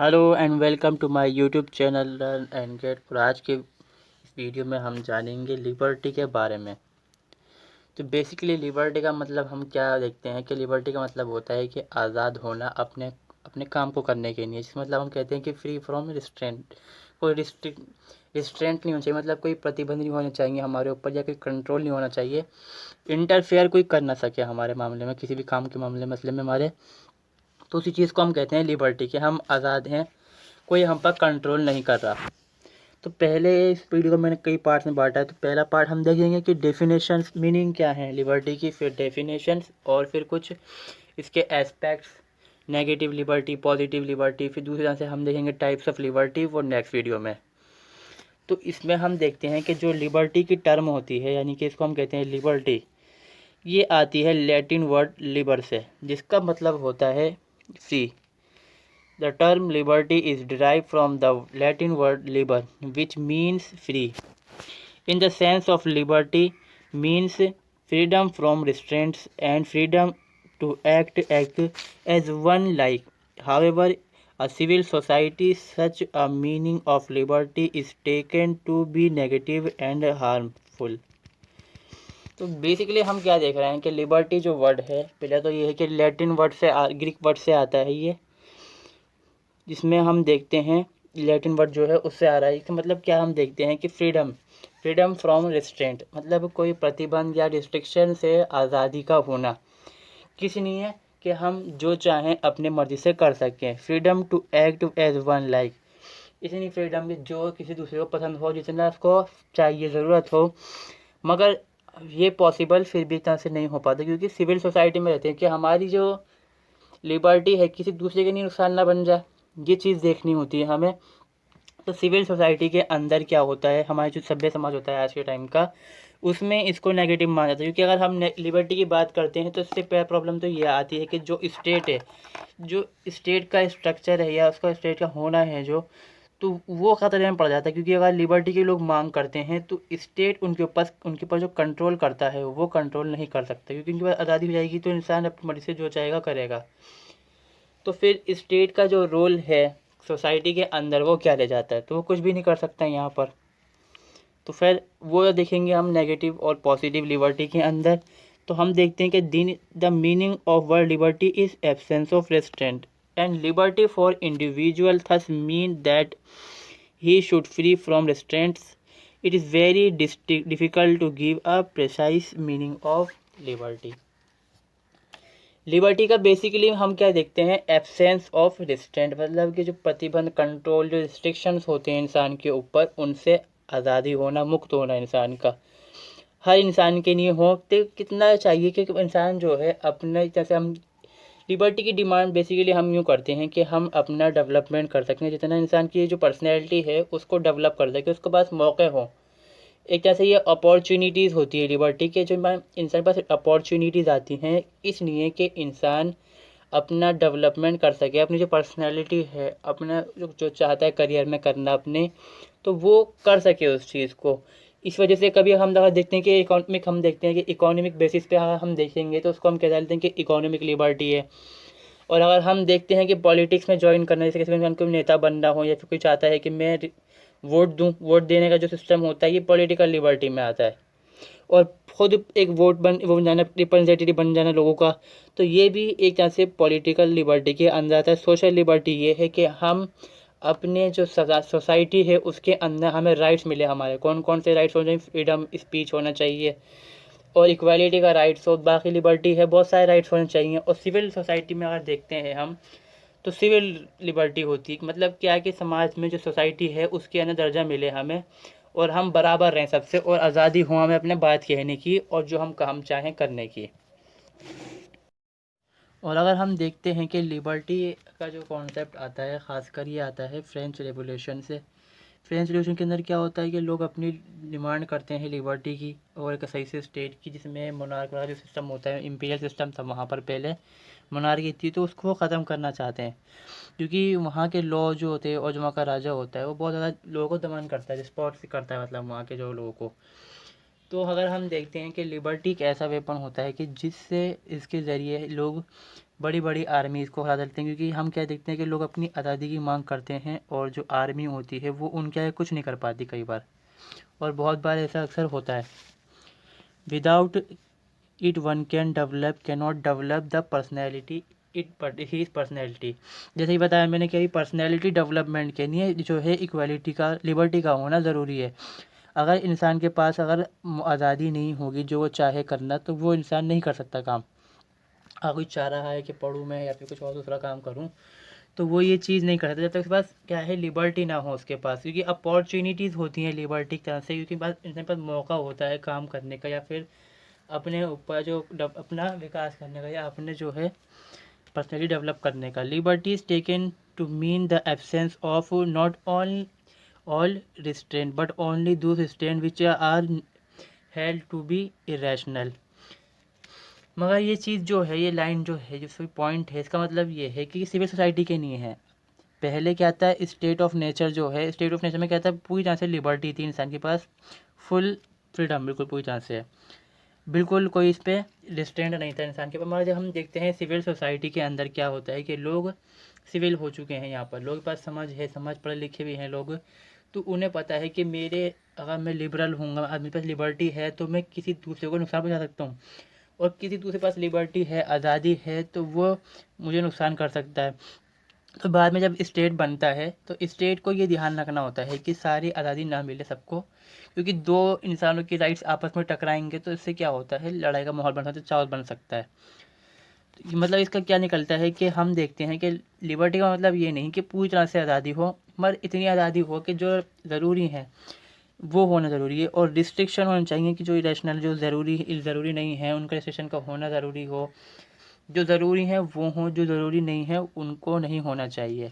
Hello and welcome to my YouTube channel learn and get. और आज के इस वीडियो में हम जानेंगे लिबर्टी के बारे में। तो बेसिकली लिबर्टी का मतलब हम क्या देखते हैं कि लिबर्टी का मतलब होता है कि आज़ाद होना अपने अपने काम को करने के लिए। जिसका मतलब हम कहते हैं कि फ्री फ्रॉम रिस्ट्रेंट। कोई रिस्ट्रेंट नहीं होना चाहिए, मतलब कोई प्रतिबंध नहीं होने चाहिए हमारे ऊपर, या कोई कंट्रोल नहीं होना चाहिए। इंटरफेयर कोई कर ना सके हमारे मामले में, किसी भी काम के मामले मसले में हमारे। तो उसी चीज़ को हम कहते हैं लिबर्टी, कि हम आज़ाद हैं, कोई हम पर कंट्रोल नहीं कर रहा। तो पहले इस वीडियो को मैंने कई पार्ट्स में बांटा है। तो पहला पार्ट हम देखेंगे कि डेफिनेशंस, मीनिंग क्या है लिबर्टी की, फिर डेफिनेशंस, और फिर कुछ इसके aspects, negative liberty, positive liberty. फिर दूसरी तरह से हम देखेंगे टाइप्स ऑफ लिबर्टी, वो नेक्स्ट वीडियो में। तो इसमें हम देखते हैं कि जो लिबर्टी की टर्म होती है, यानी कि इसको हम कहते हैं लिबर्टी, ये आती है लैटिन वर्ड लिबर से, जिसका मतलब होता है free. The term liberty is derived from the Latin word liber, which means free. In the sense of liberty means freedom from restraints and freedom to act as one like. However, a civil society such a meaning of liberty is taken to be negative and harmful. तो basically हम क्या देख रहे हैं कि liberty जो word है, पहले तो ये है कि लैटिन वर्ड से, ग्रीक वर्ड से आता है ये, जिसमें हम देखते हैं लैटिन वर्ड जो है उससे आ रहा है। इसका मतलब क्या हम देखते हैं कि फ्रीडम, फ्रीडम फ्रॉम रिस्ट्रेंट, मतलब कोई प्रतिबंध या रिस्ट्रिक्शन से आज़ादी का होना। किसी नहीं है कि हम जो चाहें अपने मर्जी से कर सकें। Freedom to act as one like, इतनी फ्रीडम कि जो किसी दूसरे को पसंद हो, जितना उसको चाहिए, ज़रूरत हो। मगर ये पॉसिबल फिर भी इतना से नहीं हो पाता, क्योंकि सिविल सोसाइटी में रहते हैं कि हमारी जो लिबर्टी है किसी दूसरे के लिए नुकसान ना बन जाए, ये चीज़ देखनी होती है हमें। तो सिविल सोसाइटी के अंदर क्या होता है, हमारा जो सभ्य समाज होता है आज के टाइम का, उसमें इसको नेगेटिव माना जाता है। क्योंकि अगर हम लिबर्टी की बात करते हैं तो इससे पहला प्रॉब्लम तो ये आती है कि जो स्टेट है, जो स्टेट का स्ट्रक्चर है या उसका स्टेट का होना है जो, तो वो खतरे में पड़ जाता है। क्योंकि अगर लिबर्टी के लोग मांग करते हैं तो स्टेट उनके ऊपर जो कंट्रोल करता है वो कंट्रोल नहीं कर सकता, क्योंकि उनके पास आज़ादी हो जाएगी तो इंसान अपनी मर्जी से जो चाहेगा करेगा। तो फिर स्टेट का जो रोल है सोसाइटी के अंदर वो क्या ले जाता है, तो वो कुछ भी नहीं कर सकता है यहाँ पर। तो फिर वो देखेंगे हम नेगेटिव और पॉजिटिव लिबर्टी के अंदर। तो हम देखते हैं कि the meaning of word liberty is absence of restraint and liberty for individual thus mean that he should free from restraints. It is very difficult to give a precise meaning of liberty. Liberty का basically हम क्या देखते हैं, absence of restraint, मतलब कि जो प्रतिबंध, control, जो रिस्ट्रिक्शंस होते हैं इंसान के ऊपर, उनसे आज़ादी होना, मुक्त होना इंसान का। हर इंसान के लिए हो तो कितना चाहिए कि इंसान जो है अपने, जैसे हम लिबर्टी की डिमांड बेसिकली हम यूँ करते हैं कि हम अपना डेवलपमेंट कर सकें, जितना इंसान की जो पर्सनैलिटी है उसको डेवलप कर सके, उसके पास मौके हों। एक तरह से ये अपॉर्चुनिटीज़ होती है लिबर्टी के, जो इंसान के पास अपॉर्चुनिटीज़ आती हैं इसलिए कि इंसान अपना डेवलपमेंट कर सके, अपनी जो पर्सनैलिटी है, अपना जो चाहता है करियर में करना अपने, तो वो कर सके उस चीज़ को। इस वजह से कभी हम देखते हैं कि इकोनॉमिक बेसिस पे अगर हम देखेंगे तो उसको हम कह देते हैं कि इकोनॉमिक लिबर्टी है। और अगर हम देखते हैं कि पॉलिटिक्स में ज्वाइन करना, जैसे किसी इंसान को नेता बनना हो या फिर कोई चाहता है कि मैं वोट दूं, वोट देने का जो सिस्टम होता है ये पॉलिटिकल लिबर्टी में आता है। और खुद एक वो बन जाना, रिप्रेजेंटेटिव बन जाना लोगों का, तो ये भी एक तरह से पॉलिटिकल लिबर्टी के अंदर आता है। सोशल लिबर्टी ये है कि हम अपने जो सोसाइटी है उसके अंदर हमें राइट्स मिले। हमारे कौन कौन से राइट्स होने चाहिए, फ्रीडम स्पीच होना चाहिए, और इक्वालिटी का राइट्स हो, बाकी लिबर्टी है, बहुत सारे राइट्स होने चाहिए। और सिविल सोसाइटी में अगर देखते हैं हम, तो सिविल लिबर्टी होती है, मतलब क्या है कि समाज में जो सोसाइटी है उसके अंदर दर्जा मिले हमें, और हम बराबर रहें सबसे, और आज़ादी हो हमें अपने बात कहने की और जो हम काम चाहें करने की। और अगर हम देखते हैं कि लिबर्टी का जो कॉन्सेप्ट आता है, ख़ासकर ये आता है फ्रेंच रेवोल्यूशन से। फ्रेंच रेवोल्यूशन के अंदर क्या होता है कि लोग अपनी डिमांड करते हैं लिबर्टी की और एक सही से स्टेट की, जिसमें मोनार्क वाला जो सिस्टम होता है, इंपीरियल सिस्टम था वहाँ पर पहले मोनार्की थी, तो उसको ख़त्म करना चाहते हैं। क्योंकि वहाँ के लॉ जो होते हैं और जो वहाँ का राजा होता है वो बहुत ज़्यादा लोगों को दमन करता है, रिस्पॉन्स करता है, मतलब वहाँ के जो लोगों को। तो अगर हम देखते हैं कि लिबर्टी एक ऐसा वेपन होता है कि जिससे इसके ज़रिए लोग बड़ी बड़ी आर्मीज़ को हरा देते हैं, क्योंकि हम क्या देखते हैं कि लोग अपनी आज़ादी की मांग करते हैं और जो आर्मी होती है वो उनके आगे कुछ नहीं कर पाती कई बार, और बहुत बार ऐसा अक्सर होता है। Without it one can not develop the personality his personality. जैसे ही बताया मैंने कि पर्सनैलिटी डेवलपमेंट के लिए जो है इक्वालिटी का, लिबर्टी का होना ज़रूरी है। अगर इंसान के पास अगर आज़ादी नहीं होगी जो वो चाहे करना, तो वो इंसान नहीं कर सकता काम। अगर कोई चाह रहा है कि पढ़ूँ मैं या फिर कुछ और दूसरा काम करूँ, तो वो ये चीज़ नहीं कर सकता जब तक उसके पास क्या है, लिबर्टी ना हो उसके पास। क्योंकि अपॉर्चुनिटीज़ होती हैं लिबर्टी की तरह से, क्योंकि पास इंसान के पास मौका होता है काम करने का, या फिर अपने ऊपर जो अपना विकास करने का, या अपने जो है पर्सनली डेवलप करने का। Liberty is taken to mean the absence of not all restraint but only those restraint which are held to be irrational. मगर ये चीज़ जो है, ये लाइन जो है, जो पॉइंट है, इसका मतलब ये है कि सिविल सोसाइटी के लिए है। पहले क्या था, स्टेट ऑफ नेचर जो है, स्टेट ऑफ नेचर में क्या था, पूरी तरह से लिबर्टी थी इंसान के पास, फुल फ्रीडम, बिल्कुल पूरी तरह से, बिल्कुल कोई इस पर रिस्ट्रेंट नहीं था इंसान के पास। मगर जब हम देखते हैं सिविल सोसाइटी के अंदर क्या होता है कि लोग सिविल हो चुके हैं, यहाँ पर लोगों के पास समझ है, पढ़े लिखे भी हैं लोग, तो उन्हें पता है कि अगर मैं लिबरल हूँगा, मेरे पास लिबर्टी है, तो मैं किसी दूसरे को नुकसान पहुँचा सकता हूँ, और किसी दूसरे के पास लिबर्टी है, आज़ादी है, तो वो मुझे नुकसान कर सकता है। तो बाद में जब स्टेट बनता है, तो स्टेट को ये ध्यान रखना होता है कि सारी आज़ादी ना मिले सबको, क्योंकि दो इंसानों की राइट्स आपस में टकराएंगे तो इससे क्या होता है, लड़ाई का माहौल बन सकता है, चावल बन सकता है। तो मतलब इसका क्या निकलता है कि हम देखते हैं कि लिबर्टी का मतलब ये नहीं कि पूरी तरह से आज़ादी हो, मगर इतनी आज़ादी हो कि जो ज़रूरी है वो होना ज़रूरी है, और रिस्ट्रिक्शन होना चाहिए कि जो इरेशनल, जो ज़रूरी नहीं है, उनका रिस्ट्रिक्शन का होना ज़रूरी हो। जो ज़रूरी हैं वो हों, जो ज़रूरी नहीं है उनको नहीं होना चाहिए।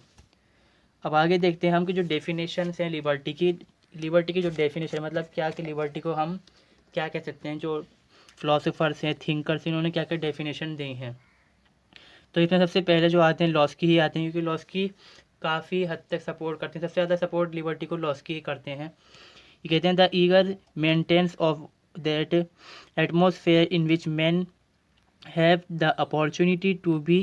अब आगे देखते हैं हम कि जो डेफिनेशन हैं लिबर्टी की जो डेफिनेशन, मतलब क्या कि लिबर्टी को हम क्या कह सकते हैं, जो फिलोसोफर्स हैं, थिंकर्स, इन्होंने क्या क्या डेफिनेशन दी हैं। तो इसमें सबसे पहले जो आते हैं लॉस्की ही आते हैं, क्योंकि लॉस्की काफ़ी हद तक सपोर्ट करते हैं, सबसे ज़्यादा सपोर्ट लिबर्टी को लॉस्की ही करते हैं। ये कहते हैं the eager maintenance of that atmosphere in which man have the opportunity to be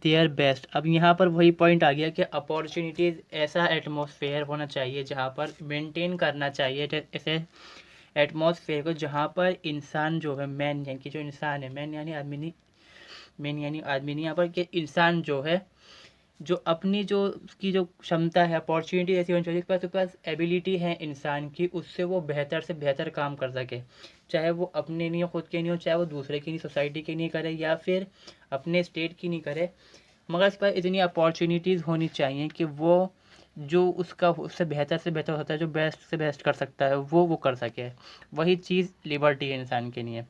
their best. अब यहाँ पर वही पॉइंट आ गया कि अपॉर्चुनिटीज़, ऐसा एटमॉस्फेयर होना चाहिए जहाँ पर मेंटेन करना चाहिए ऐसे एटमॉस्फेयर को, जहाँ पर इंसान जो है, मैन यानी कि जो इंसान है, मैन यानी आदमी नहीं, मैन यानी आदमी नहीं, यहाँ पर कि इंसान जो है, जो अपनी जो उसकी जो क्षमता है, अपॉर्चुनिटी ऐसी होनी चाहिए, उसके पास एबिलिटी है इंसान की, उससे वो बेहतर से बेहतर काम कर सके, चाहे वो अपने नहीं हो, खुद के नहीं हो, चाहे वो दूसरे की नहीं, सोसाइटी की नहीं करे, या फिर अपने स्टेट की नहीं करे, मगर इसके पास इतनी अपॉर्चुनिटीज़ होनी चाहिए कि वो जो उसका उससे बेहतर से बेहतर होता है, जो बेस्ट से बेस्ट कर सकता है, वो कर सके। वही चीज़ लिबर्टी है इंसान के लिए।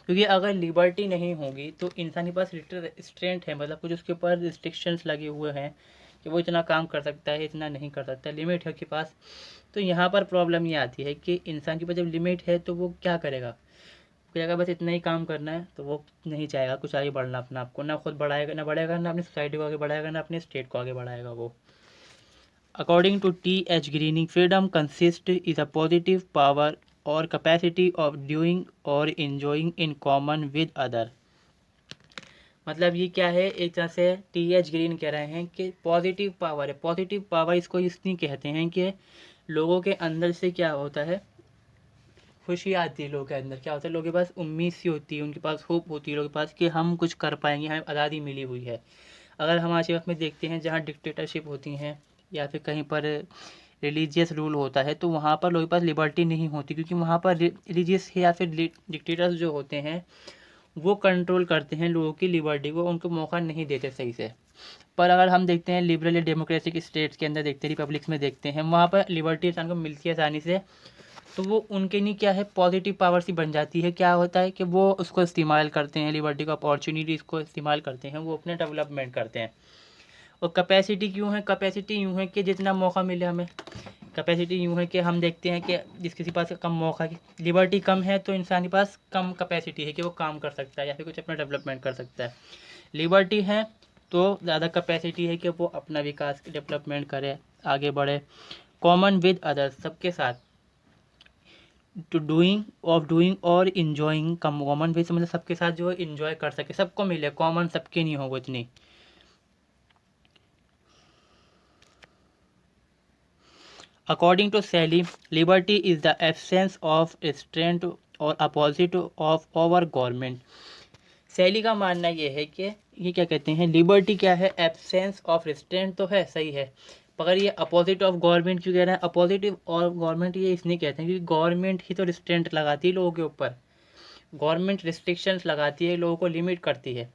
क्योंकि अगर लिबर्टी नहीं होगी तो इंसान के पास रिस्ट्रेंट है, मतलब कुछ उसके ऊपर रिस्ट्रिक्शंस लगे हुए हैं कि वो इतना काम कर सकता है, इतना नहीं कर सकता, लिमिट है उसके पास। तो यहाँ पर प्रॉब्लम ये आती है कि इंसान के पास जब लिमिट है तो वो क्या करेगा, फिर अगर बस इतना ही काम करना है तो वो नहीं चाहेगा कुछ आगे बढ़ना, अपना आपको ना खुद बढ़ाएगा, ना बढ़ाएगा, ना अपनी सोसाइटी को आगे बढ़ाएगा, ना अपने स्टेट को आगे बढ़ाएगा वो। According to T.H. Greening, freedom consists is a positive power or capacity of doing or enjoying in common with other। मतलब ये क्या है, एक तरह से T.H. ग्रीन कह रहे हैं कि पॉजिटिव पावर है। पॉजिटिव पावर इसको इसलिए कहते हैं कि लोगों के अंदर से क्या होता है, खुशी आती है, लोगों के अंदर क्या होता है, लोगों के पास उम्मीद सी होती है, उनके पास होप होती है लोगों के पास कि हम कुछ कर पाएंगे, हमें आज़ादी मिली हुई है। अगर हम आज के वक्त में देखते हैं जहाँ डिक्टेटरशिप होती हैं, या फिर कहीं पर रिलीजियस रूल होता है, तो वहाँ पर लोगों के पास लिबर्टी नहीं होती, क्योंकि वहाँ पर रिलीजियस या फिर डिक्टेटर्स जो होते हैं वो कंट्रोल करते हैं लोगों की लिबर्टी को, उनको मौका नहीं देते सही से। पर अगर हम देखते हैं लिबरल या डेमोक्रेटिक स्टेट्स के अंदर देखते हैं, रिपब्लिक्स में देखते हैं, वहाँ पर लिबर्टी इंसान को मिलती है आसानी से, तो वो उनके लिए क्या है, पॉजिटिव पावर सी बन जाती है। क्या होता है कि वो उसको इस्तेमाल करते हैं, लिबर्टी को, अपॉर्चुनिटीज़ को इस्तेमाल करते हैं, वो अपने डेवलपमेंट करते हैं। और कैपेसिटी क्यों है, कैपेसिटी यूँ है कि जितना मौका मिले हमें, कैपेसिटी यूँ है कि हम देखते हैं कि जिस किसी पास कम मौका की लिबर्टी कम है, तो इंसान के पास कम कैपेसिटी है कि वो काम कर सकता है या फिर कुछ अपना डेवलपमेंट कर सकता है। लिबर्टी है तो ज़्यादा कैपेसिटी है कि वो अपना विकास डेवलपमेंट करे, आगे बढ़े। कॉमन विद अदर्स, सबके साथ। डूइंग और इंजॉइंग कॉमन वे से, मतलब सबके साथ जो है इंजॉय कर सके, सबको मिले, कॉमन सबके नहीं होगा इतनी। According to Seeley, liberty is the absence of restraint और opposite of over government. Seeley का मानना ये है कि ये क्या कहते हैं, लिबर्टी क्या है, एब्सेंस ऑफ रिस्ट्रेंट तो है, सही है, मगर ये अपोजिट ऑफ गवर्नमेंट क्यों कह रहे हैं, अपोजिट और गवर्नमेंट ये इसलिए कहते हैं क्योंकि गवर्नमेंट ही तो रिस्ट्रेंट लगाती है लोगों के ऊपर, गवर्नमेंट रिस्ट्रिक्शंस लगाती है, लोगों को लिमिट करती है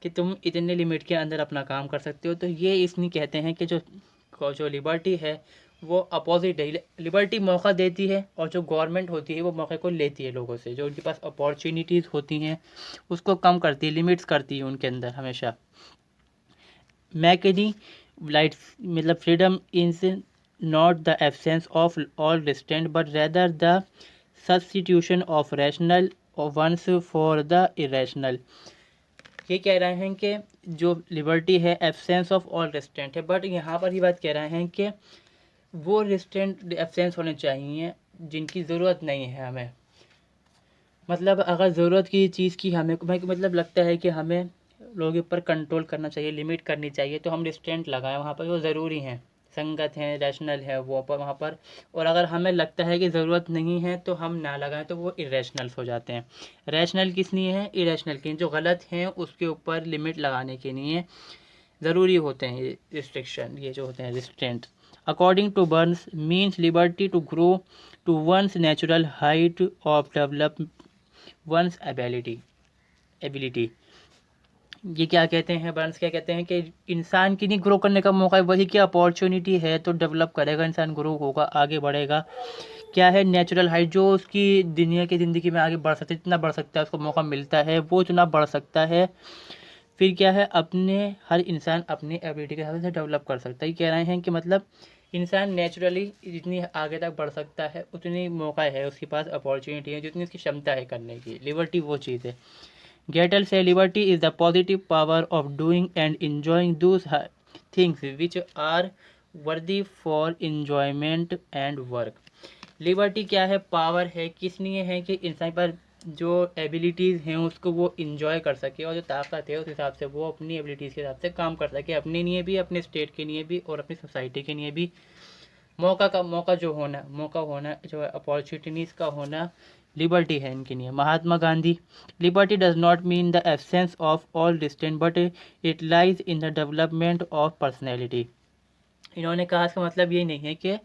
कि तुम इतने लिमिट के अंदर अपना काम कर सकते हो। तो ये इसलिए कहते हैं कि जो लिबर्टी है वो अपोजिट है, लिबर्टी मौका देती है और जो गवर्नमेंट होती है वो मौके को लेती है लोगों से, जो उनके पास अपॉर्चुनिटीज़ होती हैं उसको कम करती है, लिमिट्स करती है उनके अंदर हमेशा। मैकेनी लाइट, मतलब freedom is not the absence of all restraint but rather the substitution of rational ones for the irrational. ये कह रहे हैं कि जो लिबर्टी है एब्सेंस ऑफ ऑल रिस्ट्रेंट है, बट यहाँ पर ही बात कह रहे हैं कि वो रिस्ट्रेंट एब्सेंस होने चाहिए जिनकी ज़रूरत नहीं है हमें। मतलब अगर ज़रूरत की चीज़ की हमें मतलब लगता है कि हमें लोगों के ऊपर कंट्रोल करना चाहिए, लिमिट करनी चाहिए, तो हम रिस्ट्रेंट लगाएं वहाँ पर, वो ज़रूरी हैं, संगत हैं, रैशनल है वो पर वहाँ पर। और अगर हमें लगता है कि ज़रूरत नहीं है तो हम ना लगाएं, तो वो इरेशनल्स हो जाते हैं। रैशनल किस लिए हैं, इरेशनल के, जो गलत हैं उसके ऊपर लिमिट लगाने के लिए ज़रूरी होते हैं ये रिस्ट्रिक्शन, ये जो होते हैं restraint. According to Burns means liberty to grow to one's natural height of develop one's ability. ये क्या कहते हैं, बर्न्स क्या कहते हैं कि इंसान की नहीं ग्रो करने का मौका है, वही क्या अपॉर्चुनिटी है, तो डेवलप करेगा इंसान, ग्रो होगा, आगे बढ़ेगा। क्या है, नेचुरल हाइट, जो उसकी दुनिया की ज़िंदगी में आगे बढ़ सकता है, जितना बढ़ सकता है उसको मौका मिलता है वो उतना बढ़ सकता है। फिर क्या है, अपने हर इंसान अपनी एबिलिटी के हिसाब से डेवलप कर सकता है। ये कह रहे हैं कि मतलब इंसान नेचुरली जितनी आगे तक बढ़ सकता है उतनी मौका है उसके पास, अपॉर्चुनिटी है, जितनी उसकी क्षमता है करने की। लिबर्टी वो चीज़ है। गेटल से liberty is the positive power of doing and enjoying those things which are worthy for enjoyment and work. Liberty क्या है, पावर है, किस लिए है कि इंसान पर जो एबिलिटीज़ हैं उसको वो इंजॉय कर सके, और जो ताकत है उस हिसाब से वो अपनी एबिलिटीज़ के हिसाब से काम कर सके, अपने लिए भी, अपने स्टेट के लिए भी और अपनी सोसाइटी के लिए भी। मौका जो होना जो है, अपॉर्चुनिटीज़ का होना, लिबर्टी है इनके लिए। Mahatma Gandhi, liberty does not mean the absence of all distant but it lies in the development of personality. इन्होंने कहा इसका मतलब ये नहीं है कि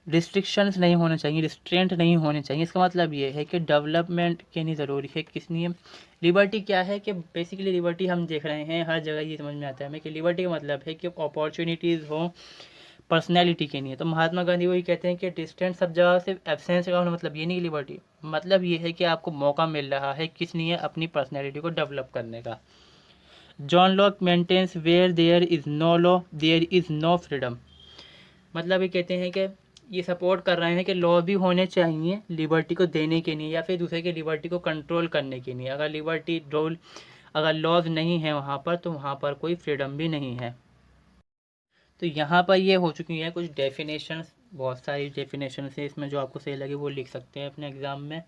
रिस्ट्रिक्शंस नहीं होने चाहिए, रिस्ट्रेंट नहीं होने चाहिए, इसका मतलब ये है कि डेवलपमेंट के लिए ज़रूरी है। किस लिए लिबर्टी क्या है, कि बेसिकली लिबर्टी हम देख रहे हैं हर जगह, ये समझ में आता है हमें कि लिबर्टी का मतलब है कि अपॉर्चुनिटीज़ हो पर्सनैलिटी के लिए। तो महात्मा गांधी वही कहते हैं कि डिस्टेंस सब जगह से एब्सेंस का होना मतलब ये नहीं कि लिबर्टी, मतलब ये है कि आपको मौका मिल रहा है किस लिए, अपनी पर्सनैलिटी को डेवलप करने का। John Locke maintains where there is no law there is no freedom. मतलब ये कहते हैं कि ये सपोर्ट कर रहे हैं कि लॉ भी होने चाहिए लिबर्टी को देने के लिए, या फिर दूसरे की लिबर्टी को कंट्रोल करने के लिए। अगर लिबर्टी रूल, अगर लॉज नहीं है वहाँ पर, तो वहाँ पर कोई फ्रीडम भी नहीं है। तो यहाँ पर ये हो चुकी हैं कुछ डेफिनेशंस, बहुत सारी डेफिनेशंस है इसमें, जो आपको सही लगे वो लिख सकते हैं अपने एग्ज़ाम में,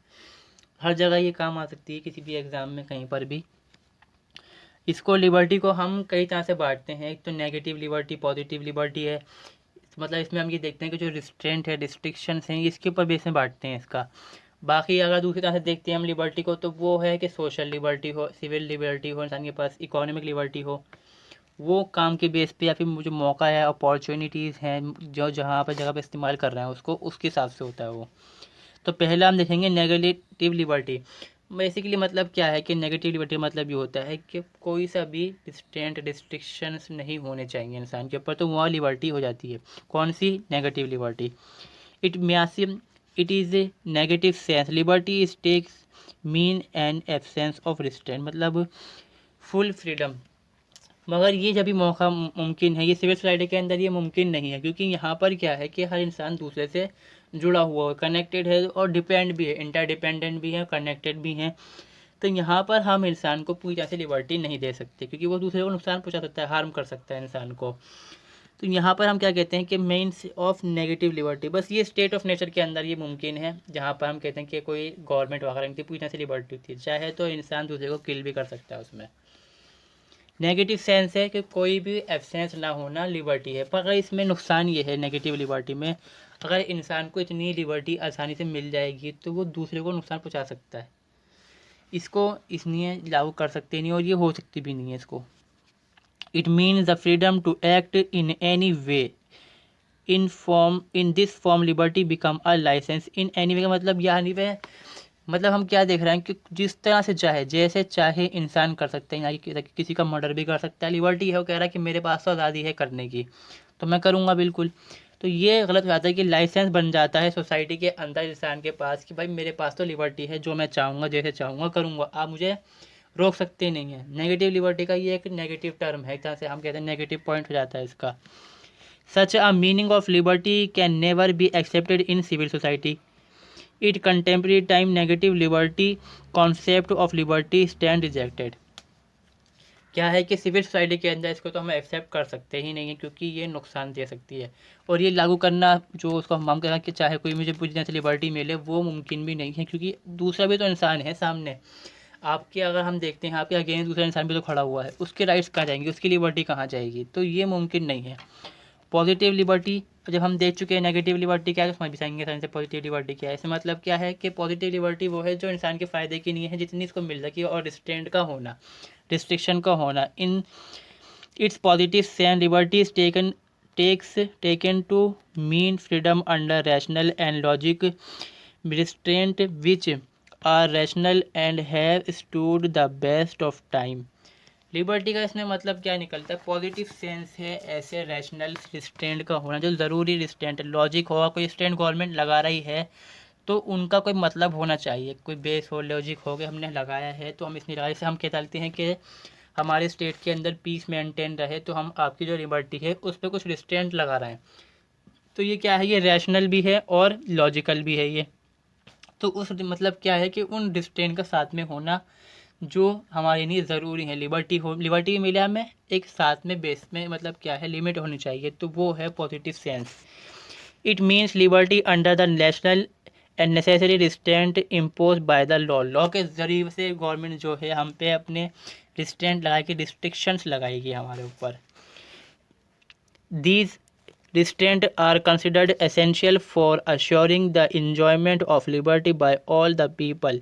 हर जगह ये काम आ सकती है, किसी भी एग्ज़ाम में कहीं पर भी। इसको लिबर्टी को हम कई तरह से बांटते हैं, एक तो नेगेटिव लिबर्टी, पॉजिटिव लिबर्टी है। मतलब इसमें हम ये देखते हैं कि जो रिस्ट्रेंट है, रिस्ट्रिक्शंस हैं, इसके ऊपर बेस में बांटते हैं इसका। बाकी अगर दूसरी तरह से देखते हैं हम लिबर्टी को, तो वो है कि सोशल लिबर्टी हो, सिविल लिबर्टी हो, इंसान के पास इकोनॉमिक लिबर्टी हो, वो काम के बेस पे, या फिर जो मौका है, अपॉर्चुनिटीज़ हैं, जो जहाँ पर जगह पे इस्तेमाल कर रहे हैं उसको, उसके हिसाब से होता है वो। तो पहला हम देखेंगे नेगेटिव लिबर्टी। बेसिकली मतलब क्या है कि नेगेटिव लिबर्टी मतलब ये होता है कि कोई सा भी रिस्ट्रेंट, रिस्ट्रिक्शंस नहीं होने चाहिए इंसान के ऊपर, तो वहाँ लिबर्टी हो जाती है। कौन सी, negative liberty. It maxim it is a negative sense liberty is takes mean and absence of restraint, मतलब फुल फ्रीडम। मगर ये जब भी मौका मुमकिन है, ये सिविल सोसाइटी के अंदर ये मुमकिन नहीं है, क्योंकि यहाँ पर क्या है कि हर इंसान दूसरे से जुड़ा हुआ है, कनेक्टेड है और डिपेंड भी है, इंटरडिपेंडेंट भी है, कनेक्टेड भी हैं। तो यहाँ पर हम इंसान को पूरी तरह से लिबर्टी नहीं दे सकते, क्योंकि वो दूसरे को नुकसान पहुँचा सकता है, हार्म कर सकता है इंसान को। तो यहाँ पर हम क्या कहते हैं कि मीन्स ऑफ नेगेटिव लिबर्टी, बस ये स्टेट ऑफ नेचर के अंदर ये मुमकिन है जहाँ पर हम कहते हैं कि कोई गवर्नमेंट वगैरह इनकी पूरी तरह से लिबर्टी होती है, चाहे तो इंसान दूसरे को किल भी कर सकता है उसमें। नेगेटिव सेंस है कि कोई भी एब्सेंस ना होना लिबर्टी है, पर अगर इसमें नुकसान ये है नेगेटिव लिबर्टी में, अगर इंसान को इतनी लिबर्टी आसानी से मिल जाएगी तो वो दूसरे को नुकसान पहुँचा सकता है, इसको इसलिए लागू कर सकते नहीं और ये हो सकती भी नहीं है इसको। It means the freedom to act in any way in this form liberty become a licence in any way का मतलब यानी वे मतलब हम क्या देख रहे हैं कि जिस तरह से चाहे जैसे चाहे इंसान कर सकते हैं, यानी कि किसी का मर्डर भी कर सकता है, लिबर्टी है, वो कह रहा है कि मेरे पास तो आज़ादी है करने की तो मैं करूँगा बिल्कुल। तो ये गलत बात है कि लाइसेंस बन जाता है सोसाइटी के अंदर इंसान के पास कि भाई मेरे पास तो लिबर्टी है, जो मैं चाहूँगा जैसे चाहूँगा करूँगा, आप मुझे रोक सकते नहीं हैं। नेगेटिव लिबर्टी का ये एक नेगेटिव टर्म है, एक तरह से हम कहते हैं नेगेटिव पॉइंट हो जाता है इसका। Such a meaning of liberty can never be accepted in civil society. It contemporary time negative liberty concept of liberty stand rejected. क्या है कि सिविल सोसाइटी के अंदर इसको तो हम एक्सेप्ट कर सकते ही नहीं है क्योंकि ये नुकसान दे सकती है, और ये लागू करना जो उसको हम कहें कि चाहे कोई मुझे पूरी तरह से लिबर्टी मिले वो मुमकिन भी नहीं है, क्योंकि दूसरा भी तो इंसान है सामने आपके, अगर हम देखते हैं आपके अगेंस्ट दूसरा इंसान भी तो खड़ा हुआ है, उसके राइट्स कहाँ जाएंगे, उसकी लिबर्टी कहाँ जाएगी, तो ये मुमकिन नहीं है। पॉजिटिव लिबर्टी जब हम देख चुके हैं नेगेटिव लिबर्टी क्या है तो समझ भी जाएंगे साइंस से पॉजिटिव लिबर्टी क्या है। इसका मतलब क्या है कि पॉजिटिव लिबर्टी वो है जो इंसान के फ़ायदे की नहीं है जितनी इसको मिल सके, और रिस्ट्रेंट का होना, रिस्ट्रिक्शन का होना। In its positive sense liberty is taken to mean freedom under rational and logic restraint which are rational and have stood the best of time. Liberty का इसमें मतलब क्या निकलता है, पॉजिटिव सेंस है ऐसे रैशनल रिस्ट्रेंट का होना, जो ज़रूरी रिस्ट्रेंट लॉजिक होगा, कोई रिस्ट्रेंट गवर्नमेंट लगा रही है तो उनका कोई मतलब होना चाहिए, कोई बेस हो, लॉजिक हो गया, हमने लगाया है तो हम इसमें लगाए, से हम क्या डालते हैं कि हमारे स्टेट के अंदर पीस मेंटेन रहे तो हम आपकी जो लिबर्टी है उस पर कुछ रिस्ट्रेंट लगा रहे हैं, तो ये क्या है, ये रैशनल भी है और लॉजिकल भी है ये। तो उस मतलब क्या है कि उन रिस्ट्रेंट का साथ में होना जो हमारे लिए ज़रूरी है। लिबर्टी मिले हमें एक साथ में बेस में मतलब क्या है, लिमिट होनी चाहिए, तो वो है positive sense. It means liberty under the national and necessary restraint impose by the law. Law के जरिए से गवर्नमेंट जो है हम पे अपने रिस्ट्रेंट लगा के रिस्ट्रिक्शंस लगाएगी हमारे ऊपर। These restraints are considered essential for assuring the enjoyment of liberty by all the people.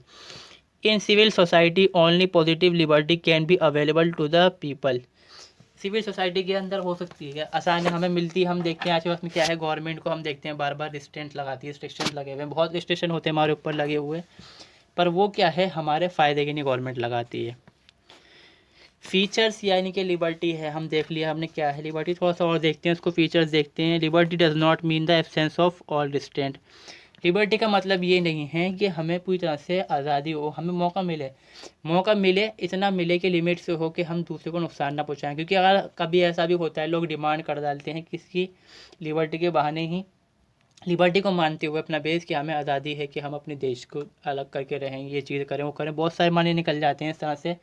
In civil society, only positive liberty can be available to the people. Civil society के अंदर हो सकती है आसानी हमें मिलती है, हम देखते हैं आज के वक्त में क्या है, गवर्नमेंट को हम देखते हैं बार बार रिस्ट्रेंट लगाती है, रिस्ट्रिक्शन लगे हुए हैं, बहुत रिस्ट्रिक्शन होते हैं हमारे ऊपर लगे हुए, पर वो क्या है हमारे फ़ायदे के लिए गवर्नमेंट लगाती है। फीचर्स यानी कि लिबर्टी है, हम देख लिया हमने क्या है लिबर्टी, थोड़ा सा और देखते हैं उसको, फीचर्स देखते हैं। Liberty does not mean the absence of all restraint. Liberty का मतलब ये नहीं है कि हमें पूरी तरह से आज़ादी हो, हमें मौका मिले इतना मिले कि लिमिट से हो कि हम दूसरे को नुकसान ना पहुँचाएं, क्योंकि अगर कभी ऐसा भी होता है लोग डिमांड कर डालते हैं किसी लिबर्टी के बहाने ही, लिबर्टी को मानते हुए अपना बेस कि हमें आज़ादी है कि हम अपने देश को अलग करके रहें, ये चीज़ करें वो करें, बहुत सारे माने निकल जाते हैं इस तरह से।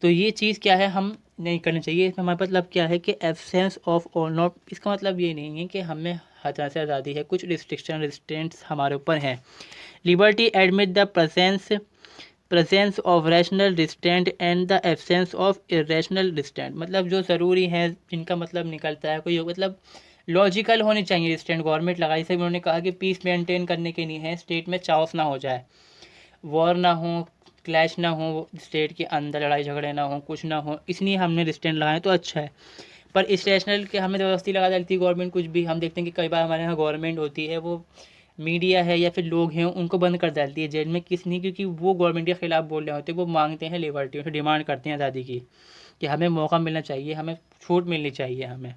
तो ये चीज़ क्या है हम नहीं करनी चाहिए। इसमें हमारा मतलब क्या है कि एब्सेंस ऑफ और नॉट, इसका मतलब ये नहीं है कि हमें हर तरह से आज़ादी है, कुछ रिस्ट्रेंट्स हमारे ऊपर हैं। Liberty admit the presence of rational restraint and the absence of irrational restraint, मतलब जो ज़रूरी है जिनका मतलब निकलता है कोई मतलब लॉजिकल होनी चाहिए रिस्ट्रेंट, गवर्नमेंट लगाई से उन्होंने कहा कि पीस मेंटेन करने के लिए है, स्टेट में चाओस ना हो जाए, वॉर ना हो, क्लैश ना हो, स्टेट के अंदर लड़ाई झगड़े ना हो, कुछ ना हो, इसलिए हमने रिस्ट्रेंट लगाए तो अच्छा है। पर इस रैशनल के हमें ज़बरदस्ती लगा डालती है गवर्नमेंट, कुछ भी हम देखते हैं कि कई बार हमारे यहाँ गवर्नमेंट होती है वो मीडिया है या फिर लोग हैं उनको बंद कर डालती है जेल में, किस नहीं, क्योंकि वो गवर्नमेंट के खिलाफ बोल रहे होते हैं, वो मांगते हैं लिबर्टी, उसे डिमांड करते हैं आज़ादी की कि हमें मौका मिलना चाहिए, हमें छूट मिलनी चाहिए हमें।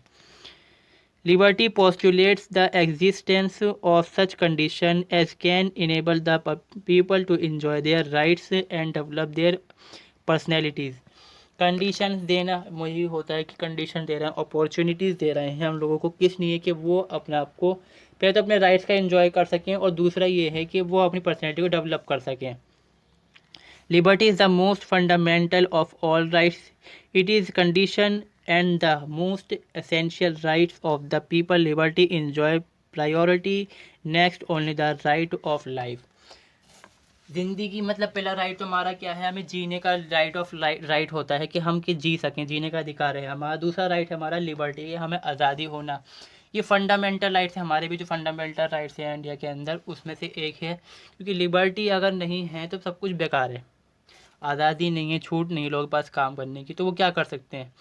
Liberty postulates the existence of such condition as can enable the people to enjoy their rights and develop their personalities. Condition देना वही होता है कि कंडीशन दे रहे हैं, अपॉर्चुनिटीज़ दे रहे हैं हम लोगों को, किस लिए कि वो अपने आप को पहले तो अपने राइट्स का एंजॉय कर सकें और दूसरा ये है कि वो अपनी पर्सनैलिटी को डेवलप कर सकें। Liberty is the most fundamental of all rights. It is condition and the most essential rights of the people. Liberty enjoy priority next only the right of life. ज़िंदगी मतलब पहला राइट तो हमारा क्या है, हमें जीने का राइट होता है कि हम कि जी सकें, जीने का अधिकार है हमारा। दूसरा राइट है हमारा लिबर्टी, ये हमें आज़ादी होना। ये फंडामेंटल राइट्स हैं हमारे भी, जो फंडामेंटल राइट्स हैं इंडिया के अंदर, उसमें से एक है। क्योंकि लिबर्टी अगर नहीं है तो सब कुछ बेकार है। आज़ादी नहीं है, छूट नहीं लोगों के पास काम करने की, तो वो क्या कर सकते हैं।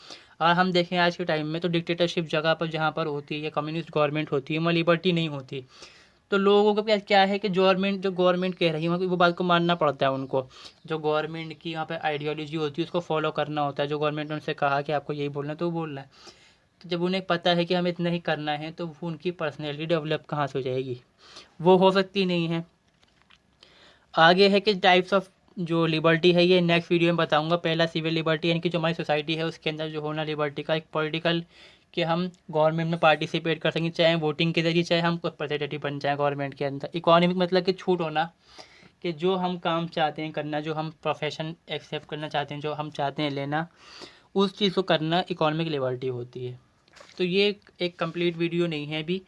अगर हम देखें आज के टाइम में तो डिक्टेटरशिप जगह पर जहाँ पर होती है या कम्युनिस्ट गवर्नमेंट होती है, वहाँ लिबर्टी नहीं होती। तो लोगों को क्या है कि जो गवर्नमेंट कह रही है वो बात को मानना पड़ता है उनको। जो गवर्नमेंट की यहाँ पे आइडियोलॉजी होती है उसको फॉलो करना होता है। जो गवर्नमेंट ने उनसे कहा कि आपको यही बोलना है तो वो बोलना है। तो जब उन्हें पता है कि हमें इतना ही करना है तो वो उनकी पर्सनैलिटी डेवलप कहाँ से हो जाएगी, वो हो सकती नहीं है। आगे है कि टाइप्स ऑफ जो लिबर्टी है ये नेक्स्ट वीडियो में बताऊंगा। पहला सिविल लिबर्टी, यानी कि जो हमारी सोसाइटी है उसके अंदर जो होना लिबर्टी का। एक पॉलिटिकल, कि हम गवर्नमेंट में पार्टिसिपेट कर सकें, चाहे वोटिंग के जरिए, चाहे हम रिप्रेजेंटेटिव बन जाए गवर्नमेंट के अंदर। इकोनॉमिक मतलब कि छूट होना, कि जो हम काम चाहते हैं करना, जो हम प्रोफेशन एक्सेप्ट करना चाहते हैं, जो हम चाहते हैं लेना, उस चीज़ को करना इकोनॉमिक लिबर्टी होती है। तो ये एक कंप्लीट वीडियो नहीं है अभी,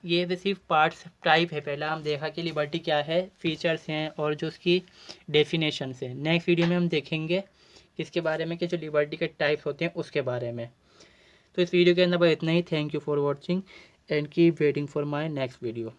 ये तो सिर्फ पार्ट्स टाइप है। पहला हम देखा कि लिबर्टी क्या है, फीचर्स हैं और जो उसकी डेफिनेशंस हैं। नेक्स्ट वीडियो में हम देखेंगे इसके बारे में कि जो लिबर्टी के टाइप्स होते हैं उसके बारे में। तो इस वीडियो के अंदर बस इतना ही। Thank you for watching and keep waiting for my next video.